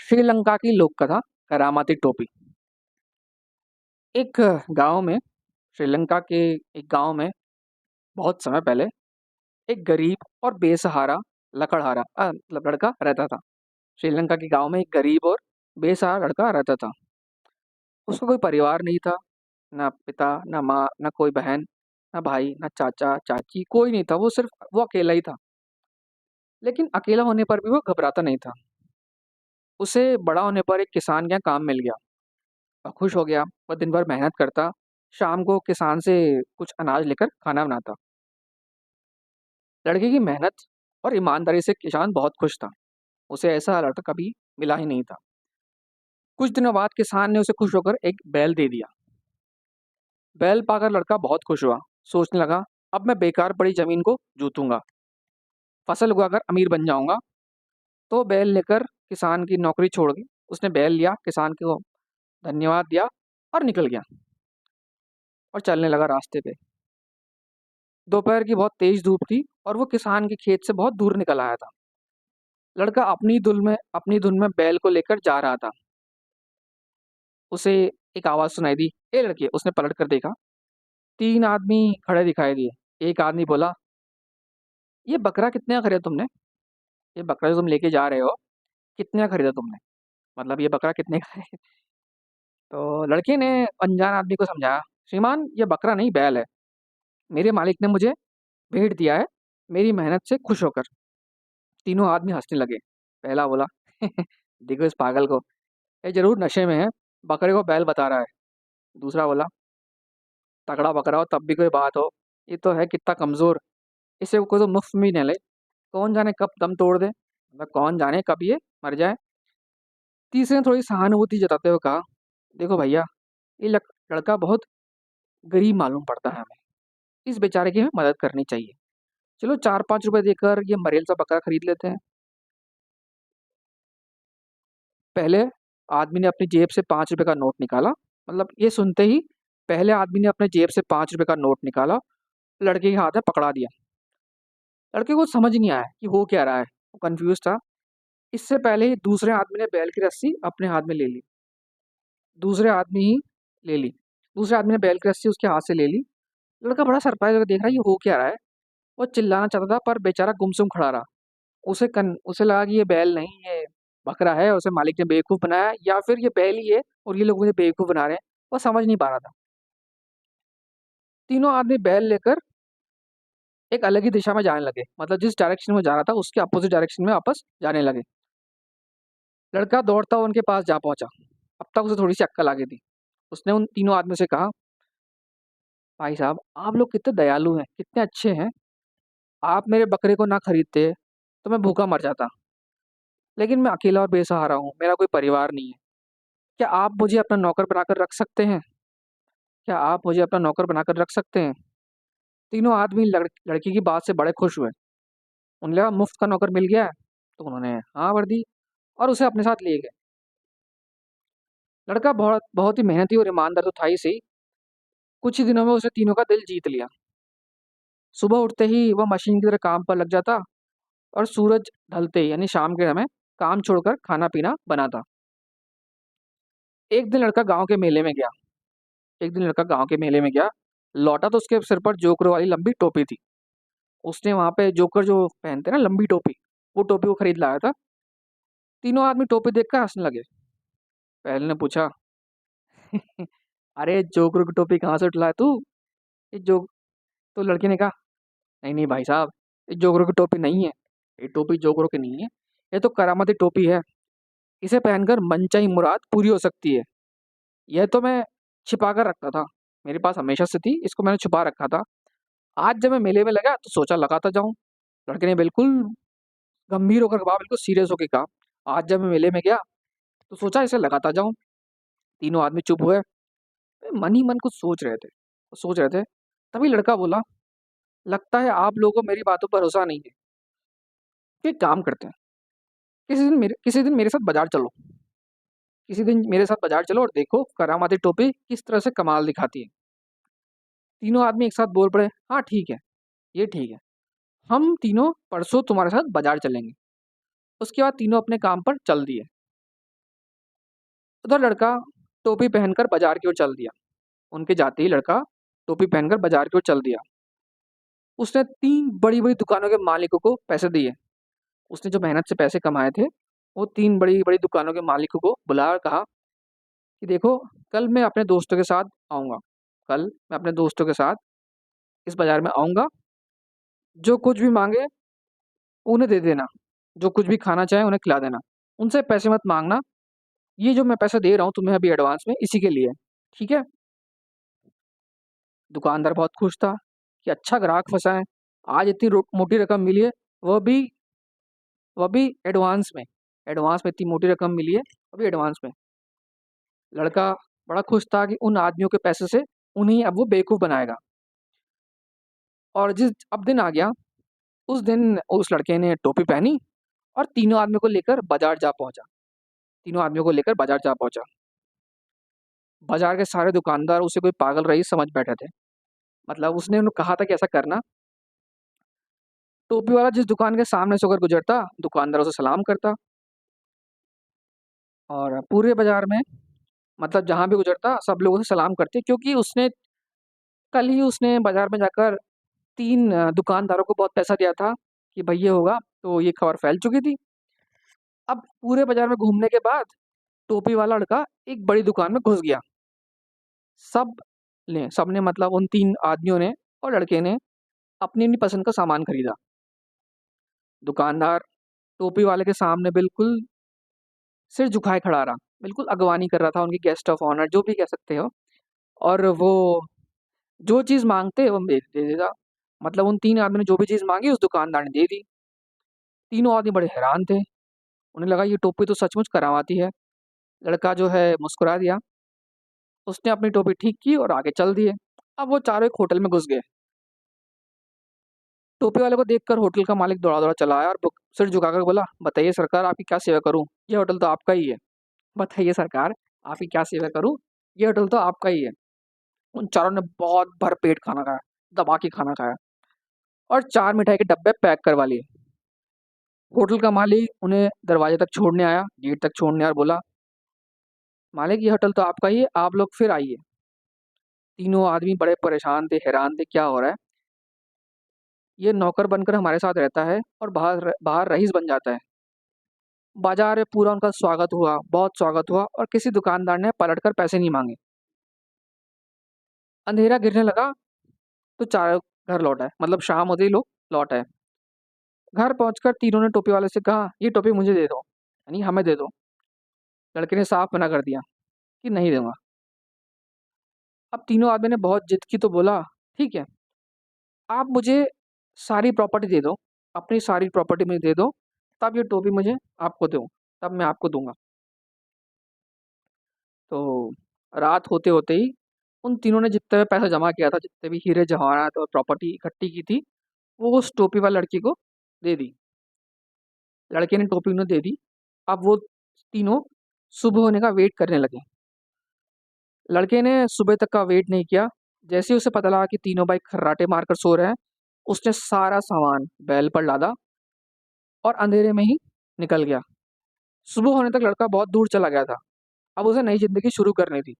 श्रीलंका की लोक कथा करामाती टोपी। एक गांव में श्रीलंका के एक गांव में बहुत समय पहले एक गरीब और बेसहारा लकड़हारा मतलब लड़का रहता था। श्रीलंका के गांव में एक गरीब और बेसहारा लड़का रहता था। उसका कोई परिवार नहीं था, ना पिता, ना माँ, ना कोई बहन, ना भाई, ना चाचा चाची, कोई नहीं था। वो अकेला ही था। लेकिन अकेला होने पर भी वो घबराता नहीं था। उसे बड़ा होने पर एक किसान के यहाँ काम मिल गया और खुश हो गया। वह दिन भर मेहनत करता, शाम को किसान से कुछ अनाज लेकर खाना बनाता। लड़के की मेहनत और ईमानदारी से किसान बहुत खुश था। उसे ऐसा लड़का कभी मिला ही नहीं था। कुछ दिनों बाद किसान ने उसे खुश होकर एक बैल दे दिया। बैल पाकर लड़का बहुत खुश हुआ। सोचने लगा, अब मैं बेकार पड़ी जमीन को जोतूंगा, फसल उगाकर अमीर बन जाऊंगा। तो बैल लेकर किसान की नौकरी छोड़ दी। उसने बैल लिया, किसान को धन्यवाद दिया और निकल गया और चलने लगा रास्ते पे। दोपहर की बहुत तेज धूप थी और वो किसान के खेत से बहुत दूर निकल आया था। लड़का अपनी धुन में बैल को लेकर जा रहा था। उसे एक आवाज सुनाई दी, ए लड़के। उसने पलट कर देखा, तीन आदमी खड़े दिखाई दिए। एक आदमी बोला, ये बकरा कितने का खरीदा तुमने? ये बकरा जो तुम लेके जा रहे हो, कितने का खरीदा तुमने? मतलब ये बकरा कितने का है? तो लड़के ने अनजान आदमी को समझाया, श्रीमान ये बकरा नहीं बैल है। मेरे मालिक ने मुझे भेंट दिया है, मेरी मेहनत से खुश होकर। तीनों आदमी हंसने लगे। पहला बोला, देखो इस पागल को, ये जरूर नशे में है, बकरे को बैल बता रहा है। दूसरा बोला, तगड़ा बकरा हो तब भी कोई बात हो, ये तो है कितना कमजोर, इसे कोई तो मुफ्त में ही न ले, कौन जाने कब दम तोड़ दे, मतलब कौन जाने कब ये मर जाए। तीसरे ने थोड़ी सहानुभूति जताते हुए कहा, देखो भैया, ये लड़का बहुत गरीब मालूम पड़ता है हमें, इस बेचारे की हमें मदद करनी चाहिए। चलो 4-5 रुपए देकर ये मरेल सा बकरा खरीद लेते हैं। पहले आदमी ने अपनी जेब से 5 रुपए का नोट निकाला। मतलब ये सुनते ही पहले आदमी ने अपने जेब से 5 रुपए का नोट निकाला, लड़के के हाथ में पकड़ा दिया। लड़के को समझ नहीं आया कि हो क्या रहा है, वो कंफ्यूज था। इससे पहले ही दूसरे आदमी ने बैल की रस्सी अपने हाथ में ले ली। दूसरे आदमी ही ले ली दूसरे आदमी ने बैल की रस्सी उसके हाथ से ले ली। लड़का बड़ा सरप्राइज होकर देख रहा है ये हो क्या रहा है। वो चिल्लाना चाहता था पर बेचारा गुमसुम खड़ा रहा। उसे लगा कि ये बैल नहीं, ये बकरा है। उसे मालिक ने बेवकूफ बनाया या फिर ये बैल ही है और ये लोग मुझे बेवकूफ बना रहे हैं। वो समझ नहीं पा रहा था। तीनों आदमी बैल लेकर एक अलग ही दिशा में जाने लगे। मतलब जिस डायरेक्शन में जा रहा था उसके अपोजिट डायरेक्शन में वापस जाने लगे। लड़का दौड़ता हुआ उनके पास जा पहुंचा। अब तक उसे थोड़ी सी अक्ल आ गई थी। उसने उन तीनों आदमियों से कहा, भाई साहब आप लोग कितने दयालु हैं, कितने अच्छे हैं। आप मेरे बकरे को ना खरीदते तो मैं भूखा मर जाता। लेकिन मैं अकेला और बेसहारा हूँ, मेरा कोई परिवार नहीं है। क्या आप मुझे अपना नौकर बनाकर रख सकते हैं? क्या आप मुझे अपना नौकर बनाकर रख सकते हैं? तीनों आदमी लड़की की बात से बड़े खुश हुए। उन्हें लगा मुफ्त का नौकर मिल गया है, तो उन्होंने हाँ भर दी और उसे अपने साथ ले गए। लड़का बहुत बहुत ही मेहनती और ईमानदार तो था ही सही। कुछ ही दिनों में उसने तीनों का दिल जीत लिया। सुबह उठते ही वह मशीन की तरह काम पर लग जाता और सूरज ढलते ही यानी शाम के समय काम छोड़कर खाना पीना बनाता। एक दिन लड़का गांव के मेले में गया एक दिन लड़का गांव के मेले में गया। लौटा तो उसके सिर पर जोकर वाली लंबी टोपी थी। उसने वहां पे जोकर जो पहनते हैं ना लंबी टोपी, वो टोपी वो खरीद लाया था। तीनों आदमी टोपी देखकर हंसने लगे। पहले ने पूछा, अरे जोकर की टोपी कहाँ से उठला है तू? ये जो तो लड़के ने कहा, नहीं नहीं भाई साहब, ये जोकरों की टोपी नहीं है। ये टोपी जोकरों की नहीं है, ये तो करामाती टोपी है। इसे पहनकर मनचाही मुराद पूरी हो सकती है। यह तो मैं छिपा कर रखता था, मेरे पास हमेशा से थी, इसको मैंने छुपा रखा था। आज जब मैं मेले में लगा तो सोचा लगाता जाऊं। लड़के ने बिल्कुल गंभीर होकर कहा, बिल्कुल सीरियस होकर कहा, आज जब मैं मेले में गया तो सोचा इसे लगाता जाऊं। तीनों आदमी चुप हुए, मन ही मन कुछ सोच रहे थे। तभी लड़का बोला, लगता है आप लोगों को मेरी बातों पर भरोसा नहीं है। एक काम करते हैं, किसी दिन मेरे साथ बाजार चलो। किसी दिन मेरे साथ बाजार चलो और देखो करामाती टोपी किस तरह से कमाल दिखाती है। तीनों आदमी एक साथ बोल पड़े, हाँ ठीक है, ये ठीक है, हम तीनों परसों तुम्हारे साथ बाजार चलेंगे। उसके बाद तीनों अपने काम पर चल दिए। उधर लड़का टोपी पहनकर बाजार की ओर चल दिया। उनके जाते ही लड़का टोपी पहनकर बाजार की ओर चल दिया। उसने 3 बड़ी-बड़ी दुकानों के मालिकों को पैसे दिए। उसने जो मेहनत से पैसे कमाए थे, वो 3 बड़ी-बड़ी दुकानों के मालिकों को बुलाया और कहा कि देखो, कल मैं अपने दोस्तों के साथ आऊँगा। कल मैं अपने दोस्तों के साथ इस बाज़ार में आऊँगा। जो कुछ भी माँगे उन्हें दे देना। जो कुछ भी खाना चाहे उन्हें खिला देना। उनसे पैसे मत माँगना। ये जो मैं पैसा दे रहा हूँ तुम्हें अभी एडवांस में इसी के लिए है। ठीक है? दुकानदार बहुत खुश था कि अच्छा ग्राहक फँसा है। आज इतनी मोटी रकम मिली है, वह भी वह भी एडवांस में। एडवांस में इतनी मोटी रकम मिली है, वो भी एडवांस में। लड़का बड़ा खुश था कि उन आदमियों के पैसे से उन्हें अब वो बेवकूफ़ बनाएगा। और अब दिन आ गया, उस दिन उस लड़के ने टोपी पहनी और तीनों आदमियों को लेकर बाज़ार जा पहुँचा। तीनों आदमियों को लेकर बाज़ार जा पहुँचा। बाज़ार के सारे दुकानदार उसे कोई पागल रईस समझ बैठे थे। मतलब उसने उन्हें कहा था कि ऐसा करना। टोपी वाला जिस दुकान के सामने से होकर गुज़रता, दुकानदार उसे सलाम करता और पूरे बाज़ार में मतलब जहाँ भी गुज़रता सब लोग उसे सलाम करते क्योंकि कल ही उसने बाज़ार में जाकर 3 दुकानदारों को बहुत पैसा दिया था कि भई ये होगा, तो ये खबर फैल चुकी थी। अब पूरे बाज़ार में घूमने के बाद टोपी वाला लड़का एक बड़ी दुकान में घुस गया। सबने मतलब उन 3 आदमियों ने और लड़के ने अपनी-अपनी पसंद का सामान खरीदा। दुकानदार टोपी वाले के सामने बिल्कुल सिर झुकाए खड़ा रहा, बिल्कुल अगवानी कर रहा था, उनकी गेस्ट ऑफ ऑनर जो भी कह सकते हो। और वो जो चीज़ माँगते वो दे देता। मतलब उन 3 आदमियों ने जो भी चीज़ माँगी उस दुकानदार ने दे दी। तीनों आदमी बड़े हैरान थे, उन्हें लगा ये टोपी तो सचमुच करामाती है। लड़का जो है मुस्कुरा दिया, उसने अपनी टोपी ठीक की और आगे चल दिए। अब वो चारों एक होटल में घुस गए। टोपी वाले को देखकर होटल का मालिक दौड़ा-दौड़ा चला आया और सिर झुकाकर बोला, "बताइए सरकार आपकी क्या सेवा करूँ? ये होटल तो आपका ही है। बताइए सरकार आपकी क्या सेवा करूँ? ये होटल तो आपका ही है।" उन चारों ने बहुत भरपेट खाना खाया, दबा के खाना खाया और 4 मिठाई के डब्बे पैक करवा लिए। होटल का मालिक उन्हें दरवाजे तक छोड़ने आया, गेट तक छोड़ने आया और बोला, "मालिक ये होटल तो आपका ही है, आप लोग फिर आइए।" तीनों आदमी बड़े परेशान थे, हैरान थे, क्या हो रहा है? ये नौकर बनकर हमारे साथ रहता है और बाहर बाहर रईस बन जाता है। बाजार में पूरा उनका स्वागत हुआ, बहुत स्वागत हुआ और किसी दुकानदार ने पलटकर पैसे नहीं माँगे। अंधेरा गिरने लगा तो चारों घर लौट आए, मतलब शाम होते ही लोग लौट आए। घर पहुँचकर तीनों ने टोपी वाले से कहा, "ये टोपी मुझे दे दो, यानी हमें दे दो।" लड़के ने साफ मना कर दिया कि नहीं दूँगा। अब तीनों आदमी ने बहुत जिद की तो बोला, "ठीक है, आप मुझे सारी प्रॉपर्टी दे दो, अपनी सारी प्रॉपर्टी मुझे दे दो, तब ये टोपी मुझे आपको दूँ, तब मैं आपको दूँगा।" तो रात होते-होते ही उन तीनों ने जितने भी पैसा जमा किया था, जितने भी हीरे जवाहरात और प्रॉपर्टी इकट्ठी की थी, वो उस टोपी वाले लड़के को दे दी। लड़के ने टोपी उन्हें दे दी। अब वो तीनों सुबह होने का वेट करने लगे। लड़के ने सुबह तक का वेट नहीं किया। जैसे ही उसे पता लगा कि तीनों भाई खर्राटे मारकर सो रहे हैं, उसने सारा सामान बैल पर लादा और अंधेरे में ही निकल गया। सुबह होने तक लड़का बहुत दूर चला गया था। अब उसे नई ज़िंदगी शुरू करनी थी।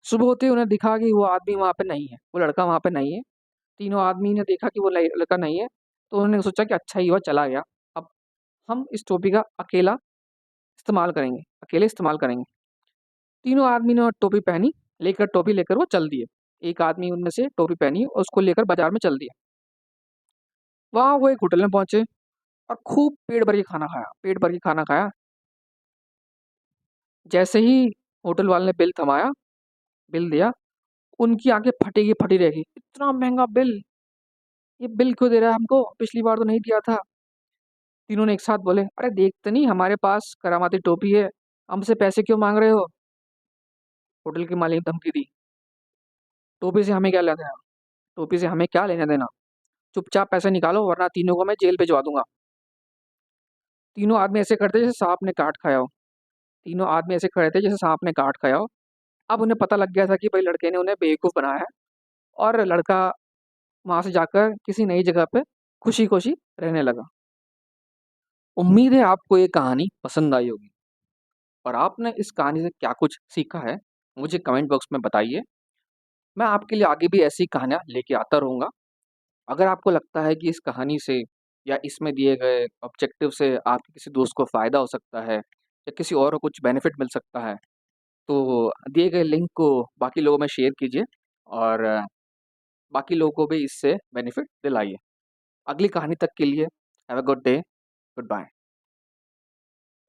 सुबह होते ही उन्हें दिखा कि वो आदमी वहाँ पे नहीं है, वो लड़का वहाँ पे नहीं है। तीनों आदमी ने देखा कि वो लड़का नहीं है, तो उन्होंने सोचा कि अच्छा ही हुआ चला गया। अब हम इस टोपी का अकेले इस्तेमाल करेंगे। तीनों आदमी ने टोपी लेकर वो चल दिए। एक आदमी उनमें से टोपी पहनी और उसको लेकर बाज़ार में चल दिए। वहाँ वो एक होटल में पहुँचे और खूब पेट भर के खाना खाया। जैसे ही होटल वाले ने बिल दिया, उनकी आँखें फटी की फटी रह गई। इतना महँगा बिल! ये बिल क्यों दे रहा है हमको? पिछली बार तो नहीं दिया था। तीनों ने एक साथ बोले, "अरे देखते नहीं हमारे पास करामाती टोपी है, हमसे पैसे क्यों माँग रहे हो?" होटल के मालिक ने धमकी दी, "टोपी से हमें क्या लेना देना? टोपी से हमें क्या लेना देना? चुपचाप पैसे निकालो वरना तीनों को मैं जेल भिजवा दूँगा।" तीनों आदमी ऐसे करते जैसे सांप ने काट खाया हो। तीनों आदमी ऐसे खड़े थे जैसे सांप ने काट खाया हो। अब उन्हें पता लग गया था कि भई लड़के ने उन्हें बेवकूफ़ बनाया है और लड़का वहाँ से जाकर किसी नई जगह पे खुशी-खुशी रहने लगा। उम्मीद है आपको ये कहानी पसंद आई होगी। और आपने इस कहानी से क्या कुछ सीखा है, मुझे कमेंट बॉक्स में बताइए। मैं आपके लिए आगे भी ऐसी कहानियाँ लेके आता रहूँगा। अगर आपको लगता है कि इस कहानी से या इसमें दिए गए ऑब्जेक्टिव से आपके किसी दोस्त को फ़ायदा हो सकता है या किसी और को कुछ बेनिफिट मिल सकता है, तो दिए गए लिंक को बाकी लोगों में शेयर कीजिए और बाकी लोगों को भी इससे बेनिफिट दिलाइए। अगली कहानी तक के लिए have a good day, good bye.